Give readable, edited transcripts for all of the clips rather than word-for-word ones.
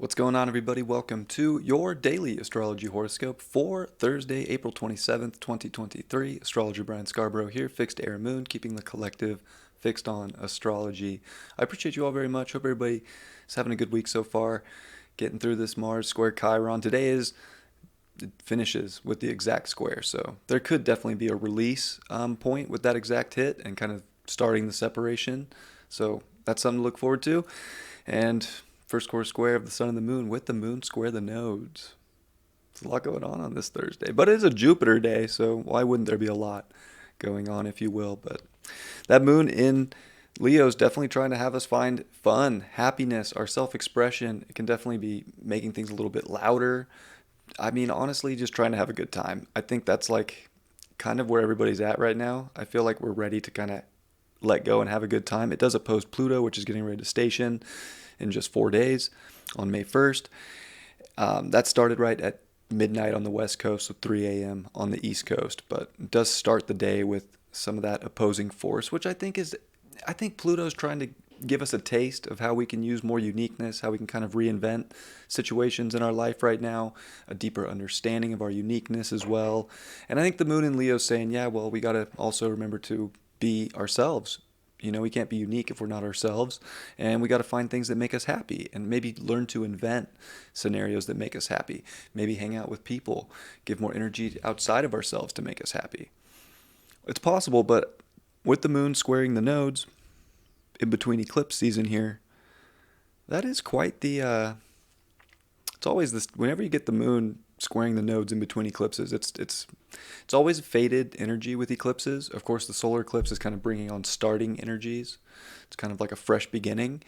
What's going on, everybody? Welcome to your daily astrology horoscope for Thursday, April 27th, 2023. Astrologer Brian Scarborough here, fixed air moon, keeping the collective fixed on astrology. I appreciate you all very much. Hope everybody is having a good week so far, getting through this Mars square Chiron. It finishes with the exact square, so there could definitely be a release point with that exact hit and kind of starting the separation. So that's something to look forward to. And first quarter square of the sun and the moon with the moon square the nodes. There's a lot going on this Thursday, but it is a Jupiter day, so why wouldn't there be a lot going on, if you will? But that moon in Leo is definitely trying to have us find fun, happiness, our self-expression. It can definitely be making things a little bit louder. I mean, honestly, just trying to have a good time. I think that's like kind of where everybody's at right now. I feel like we're ready to kind of let go and have a good time. It does oppose Pluto, which is getting ready to station in just 4 days on May 1st. That started right at midnight on the West Coast, so 3 a.m. on the East Coast, but it does start the day with some of that opposing force, which I think Pluto's trying to give us a taste of how we can use more uniqueness, how we can kind of reinvent situations in our life right now, a deeper understanding of our uniqueness as well. And I think the moon in Leo's saying, yeah, well, we got to also remember to be ourselves. We can't be unique if we're not ourselves, and we got to find things that make us happy and maybe learn to invent scenarios that make us happy. Maybe hang out with people, give more energy outside of ourselves to make us happy. It's possible, but with the moon squaring the nodes in between eclipse season here, that is quite the it's always this. Whenever you get the moon squaring the nodes in between eclipses, it's always a faded energy with eclipses. Of course, the solar eclipse is kind of bringing on starting energies. It's kind of like a fresh beginning,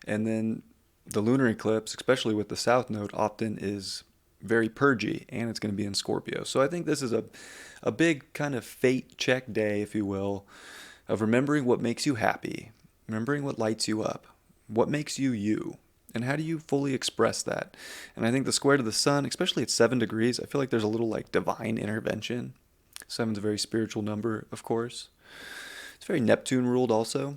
and then the lunar eclipse, especially with the south node, often is very purgy, and it's going to be in Scorpio. So I think this is a big kind of fate check day, if you will, of remembering what makes you happy, remembering what lights you up, what makes you you. And how do you fully express that? And I think the square to the sun, especially at 7 degrees, I feel like there's a little like divine intervention. Seven's a very spiritual number, of course. It's very Neptune ruled also.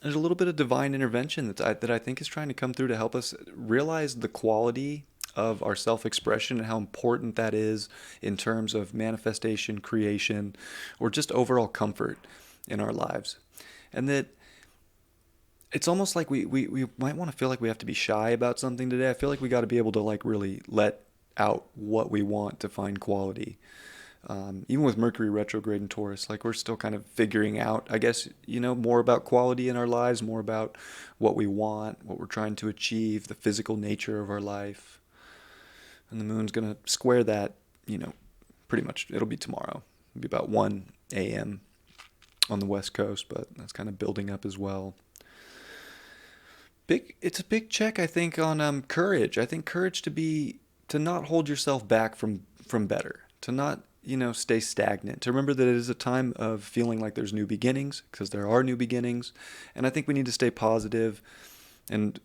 There's a little bit of divine intervention that I think is trying to come through to help us realize the quality of our self-expression and how important that is in terms of manifestation, creation, or just overall comfort in our lives. And that it's almost like we might want to feel like we have to be shy about something today. I feel like we got to be able to like really let out what we want to find quality. Even with Mercury retrograde in Taurus, like we're still kind of figuring out, I guess, more about quality in our lives, more about what we want, what we're trying to achieve, the physical nature of our life. And the moon's going to square that, pretty much. It'll be tomorrow. It'll be about 1 a.m. on the West Coast, but that's kind of building up as well. It's a big check, I think, on courage. I think courage to not hold yourself back from better, to not stay stagnant, to remember that it is a time of feeling like there's new beginnings, because there are new beginnings, and I think we need to stay positive and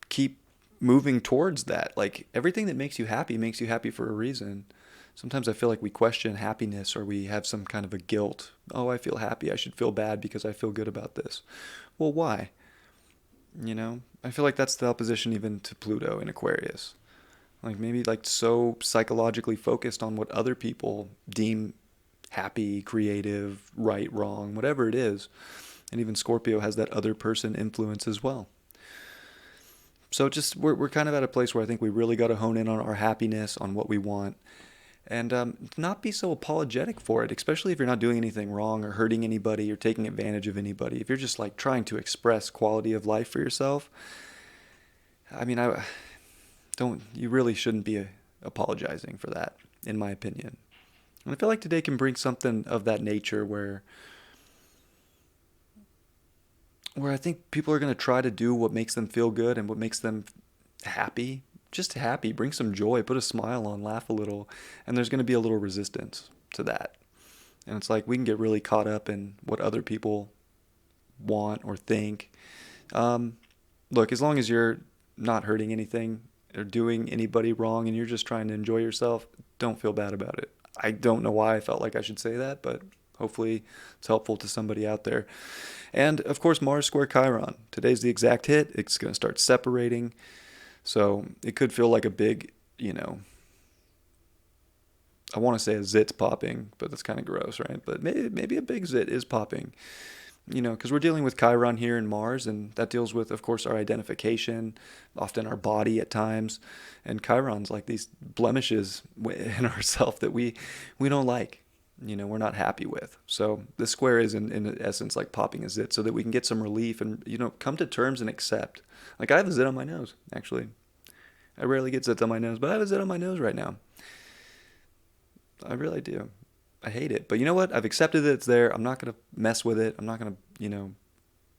keep moving towards that. Like everything that makes you happy for a reason. Sometimes I feel like we question happiness, or we have some kind of a guilt. Oh, I feel happy. I should feel bad because I feel good about this. Well, why? I feel like that's the opposition even to Pluto in Aquarius. Like maybe like so psychologically focused on what other people deem happy, creative, right, wrong, whatever it is. And even Scorpio has that other person influence as well. So just we're kind of at a place where I think we really got to hone in on our happiness, on what we want, and not be so apologetic for it, especially if you're not doing anything wrong or hurting anybody or taking advantage of anybody. If you're just like trying to express quality of life for yourself, I mean, you really shouldn't be apologizing for that, in my opinion. And I feel like today can bring something of that nature where I think people are going to try to do what makes them feel good and what makes them happy. Just happy, bring some joy, put a smile on, laugh a little, and there's going to be a little resistance to that. And it's like we can get really caught up in what other people want or think. Look, as long as you're not hurting anything or doing anybody wrong and you're just trying to enjoy yourself, don't feel bad about it. I don't know why I felt like I should say that, but hopefully it's helpful to somebody out there. And of course, Mars square Chiron. Today's the exact hit. It's going to start separating. So it could feel like a big, I want to say a zit's popping, but that's kind of gross, right? But maybe a big zit is popping, because we're dealing with Chiron here in Mars, and that deals with, of course, our identification, often our body at times, and Chiron's like these blemishes in ourself that we don't like, we're not happy with. So the square is in essence like popping a zit, so that we can get some relief and come to terms and accept. Like I have a zit on my nose, actually. I rarely get zits on my nose, but I have a zit on my nose right now. I really do. I hate it. But you know what? I've accepted that it's there. I'm not going to mess with it. I'm not going to,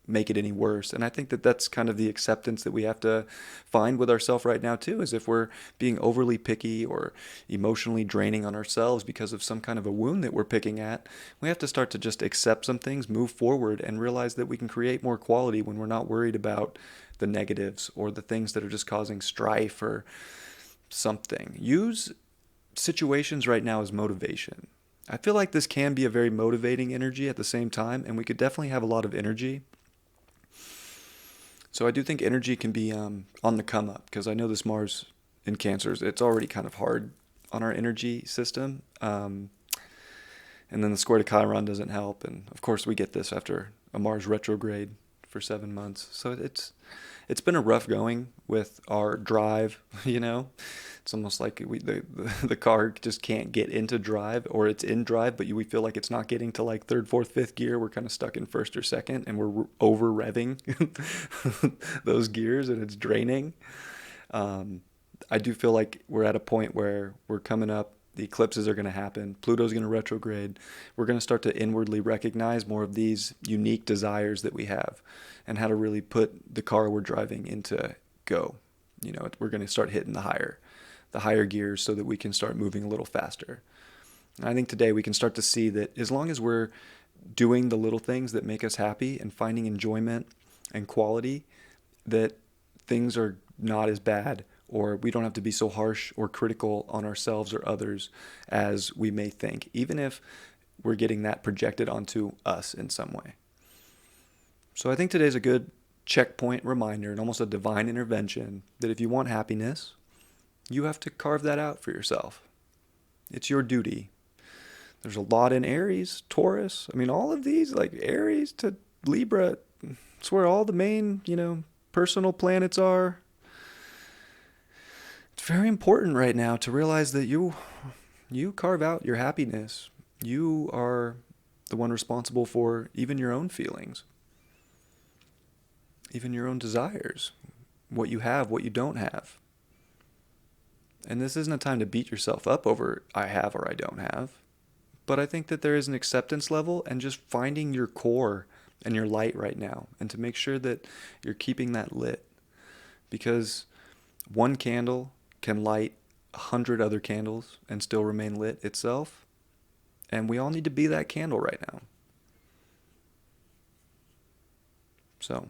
make it any worse. And I think that that's kind of the acceptance that we have to find with ourselves right now, too, is if we're being overly picky or emotionally draining on ourselves because of some kind of a wound that we're picking at, we have to start to just accept some things, move forward, and realize that we can create more quality when we're not worried about the negatives or the things that are just causing strife or something. Use situations right now as motivation. I feel like this can be a very motivating energy at the same time, and we could definitely have a lot of energy. So I do think energy can be on the come up, because I know this Mars in Cancers, it's already kind of hard on our energy system. And then the square to Chiron doesn't help. And of course, we get this after a Mars retrograde for 7 months. So it's been a rough going with our drive, It's almost like the car just can't get into drive, or it's in drive, but we feel like it's not getting to like third, fourth, fifth gear. We're kind of stuck in first or second, and we're over revving those gears, and it's draining. I do feel like we're at a point where we're coming up. The eclipses are going to happen. Pluto's going to retrograde. We're going to start to inwardly recognize more of these unique desires that we have, and how to really put the car we're driving into go. We're going to start hitting the higher gears so that we can start moving a little faster. And I think today we can start to see that as long as we're doing the little things that make us happy and finding enjoyment and quality, that things are not as bad, or we don't have to be so harsh or critical on ourselves or others as we may think, even if we're getting that projected onto us in some way. So I think today's a good checkpoint reminder and almost a divine intervention that if you want happiness, you have to carve that out for yourself. It's your duty. There's a lot in Aries, Taurus. I mean, all of these, like Aries to Libra, it's where all the main, personal planets are. It's very important right now to realize that you carve out your happiness. You are the one responsible for even your own feelings, even your own desires, what you have, what you don't have. And this isn't a time to beat yourself up over I have or I don't have. But I think that there is an acceptance level and just finding your core and your light right now, and to make sure that you're keeping that lit. Because one candle can light 100 other candles and still remain lit itself. And we all need to be that candle right now. So,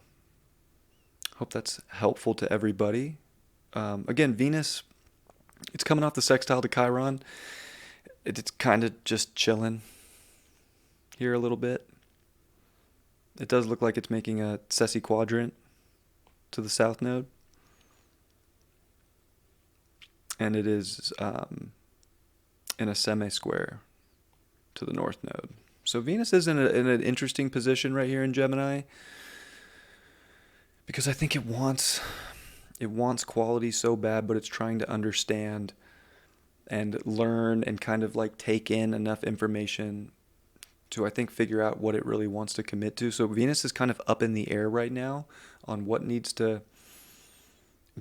hope that's helpful to everybody. Again, Venus, it's coming off the sextile to Chiron. It's kind of just chilling here a little bit. It does look like it's making a sesquiquadrant to the south node. And it is in a semi-square to the north node. So Venus is in an interesting position right here in Gemini, because I think it wants quality so bad, but it's trying to understand and learn and kind of like take in enough information to, I think, figure out what it really wants to commit to. So Venus is kind of up in the air right now on what needs to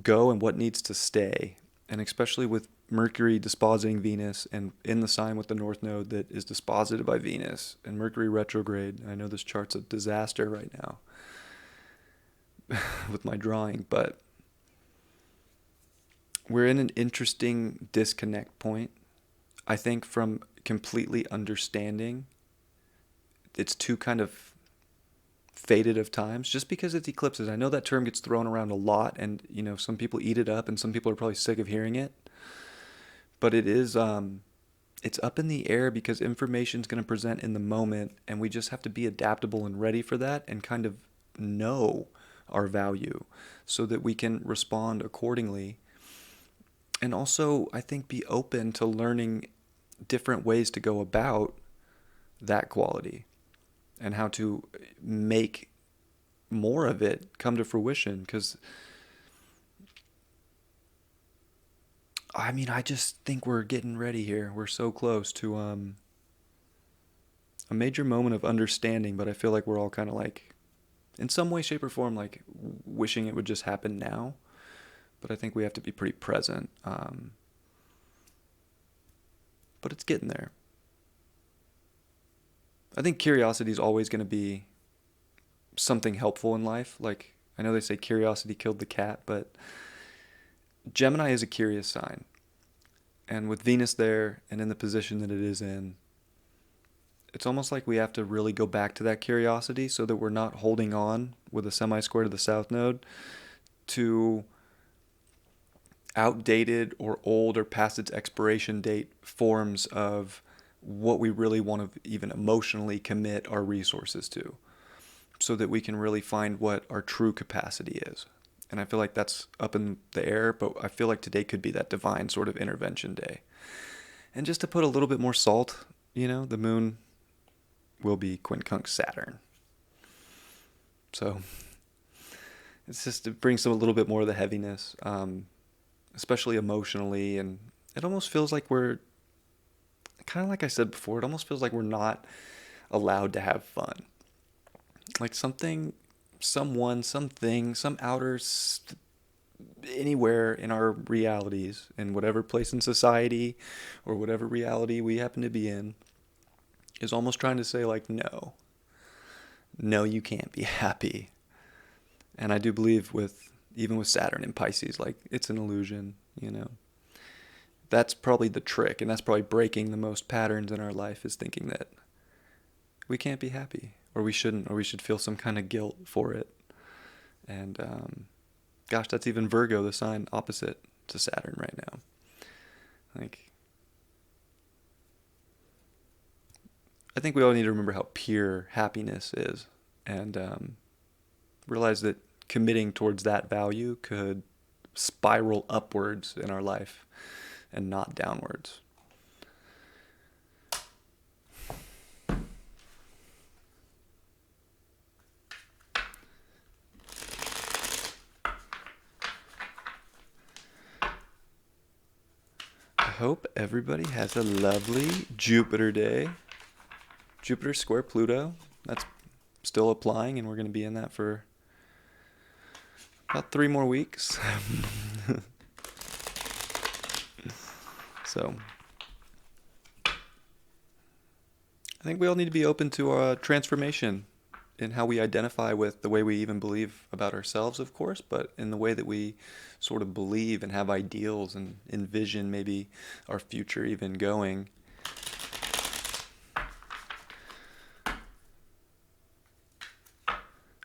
go and what needs to stay. And especially with Mercury dispositing Venus and in the sign with the North Node that is disposited by Venus and Mercury retrograde. I know this chart's a disaster right now with my drawing, but we're in an interesting disconnect point, I think, from completely understanding. It's two kind of faded of times, just because it's eclipses. I know that term gets thrown around a lot, and some people eat it up and some people are probably sick of hearing it, but it is it's up in the air because information is going to present in the moment, and we just have to be adaptable and ready for that, and kind of know our value so that we can respond accordingly. And also, I think, be open to learning different ways to go about that quality and how to make more of it come to fruition. Because, I mean, I just think we're getting ready here. We're so close to a major moment of understanding, but I feel like we're all kind of like, in some way, shape, or form, like wishing it would just happen now. But I think we have to be pretty present. But it's getting there. I think curiosity is always going to be something helpful in life. Like, I know they say curiosity killed the cat, but Gemini is a curious sign. And with Venus there and in the position that it is in, it's almost like we have to really go back to that curiosity so that we're not holding on with a semi-square to the south node to outdated or old or past its expiration date forms of what we really want to even emotionally commit our resources to, so that we can really find what our true capacity is. And I feel like that's up in the air, but I feel like today could be that divine sort of intervention day. And just to put a little bit more salt, the moon will be quincunx Saturn. So it's just, it brings a little bit more of the heaviness, especially emotionally. And it almost feels like we're, kind of like I said before, it almost feels like we're not allowed to have fun. Like something, someone, something, some outer, anywhere in our realities, in whatever place in society or whatever reality we happen to be in, is almost trying to say, like, no, you can't be happy. And I do believe even with Saturn in Pisces, like, it's an illusion. That's probably the trick, and that's probably breaking the most patterns in our life, is thinking that we can't be happy, or we shouldn't, or we should feel some kind of guilt for it. And gosh, that's even Virgo, the sign opposite to Saturn right now. Like, I think we all need to remember how pure happiness is, and realize that committing towards that value could spiral upwards in our life and not downwards. I hope everybody has a lovely Jupiter day. Jupiter square Pluto, that's still applying, and we're going to be in that for about 3 more weeks. So I think we all need to be open to transformation in how we identify with the way we even believe about ourselves, of course, but in the way that we sort of believe and have ideals and envision maybe our future even going.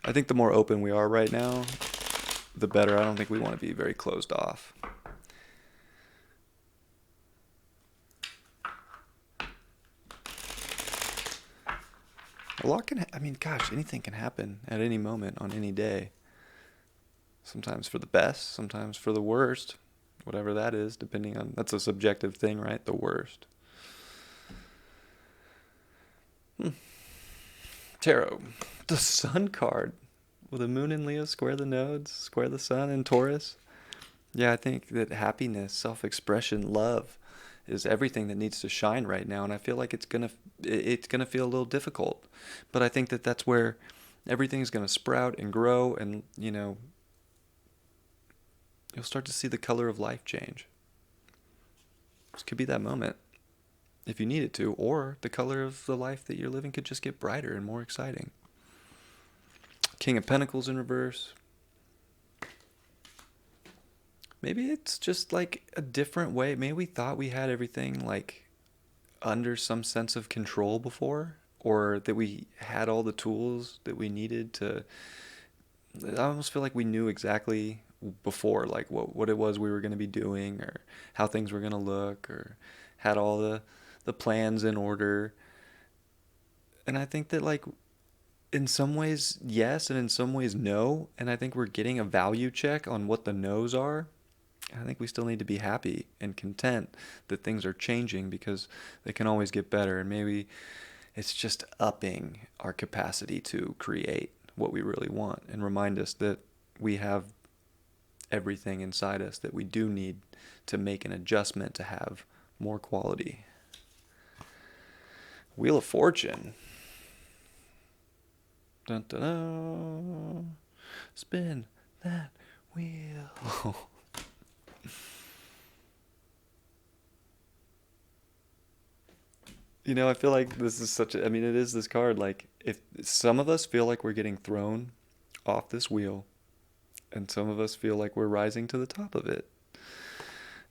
I think the more open we are right now, the better. I don't think we want to be very closed off. A lot can, gosh, anything can happen at any moment on any day. Sometimes for the best, sometimes for the worst, whatever that is, depending on, that's a subjective thing, right? The worst. Tarot, the Sun card, with the moon in Leo, square the nodes, square the sun in Taurus. Yeah, I think that happiness, self-expression, love is everything that needs to shine right now, and I feel like it's gonna feel a little difficult, but I think that that's where everything is gonna sprout and grow, and you'll start to see the color of life change. This could be that moment, if you need it to, or the color of the life that you're living could just get brighter and more exciting. King of Pentacles in reverse. Maybe it's just like a different way. Maybe we thought we had everything like under some sense of control before, or that we had all the tools that we needed to. I almost feel like we knew exactly before, like what it was we were going to be doing, or how things were going to look, or had all the plans in order. And I think that, like, In some ways, yes, and in some ways, no. And I think we're getting a value check on what the no's are. I think we still need to be happy and content that things are changing because they can always get better. And maybe it's just upping our capacity to create what we really want and remind us that we have everything inside us that we do need to make an adjustment to have more quality. Wheel of Fortune. Dun, dun, dun. Spin that wheel. I feel like this is I mean, it is this card. Like, if some of us feel like we're getting thrown off this wheel, and some of us feel like we're rising to the top of it.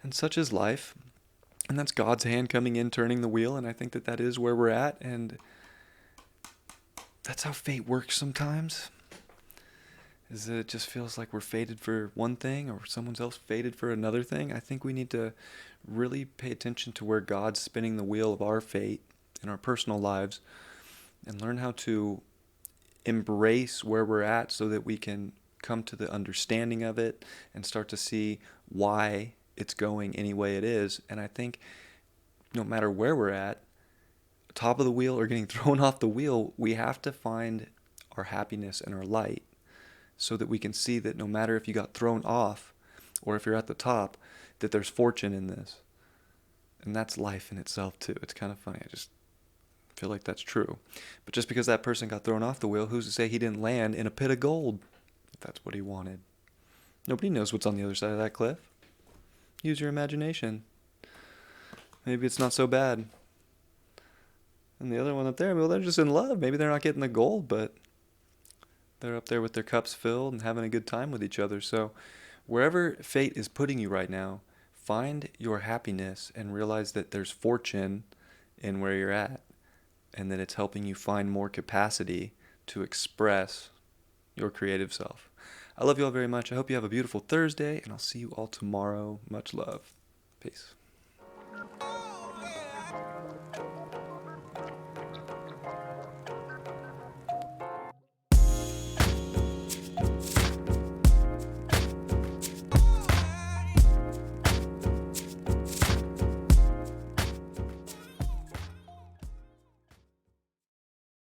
And such is life. And that's God's hand coming in, turning the wheel. And I think that that is where we're at. And that's how fate works sometimes. Is that it just feels like we're fated for one thing or someone else fated for another thing. I think we need to really pay attention to where God's spinning the wheel of our fate in our personal lives and learn how to embrace where we're at so that we can come to the understanding of it and start to see why it's going any way it is. And I think no matter where we're at, top of the wheel or getting thrown off the wheel, we have to find our happiness and our light so that we can see that no matter if you got thrown off or if you're at the top, that there's fortune in this. And that's life in itself too. It's kind of funny. I just feel like that's true. But just because that person got thrown off the wheel, who's to say he didn't land in a pit of gold if that's what he wanted? Nobody knows what's on the other side of that cliff. Use your imagination. Maybe it's not so bad. And the other one up there, well, they're just in love. Maybe they're not getting the gold, but they're up there with their cups filled and having a good time with each other. So wherever fate is putting you right now, find your happiness and realize that there's fortune in where you're at and that it's helping you find more capacity to express your creative self. I love you all very much. I hope you have a beautiful Thursday, and I'll see you all tomorrow. Much love. Peace.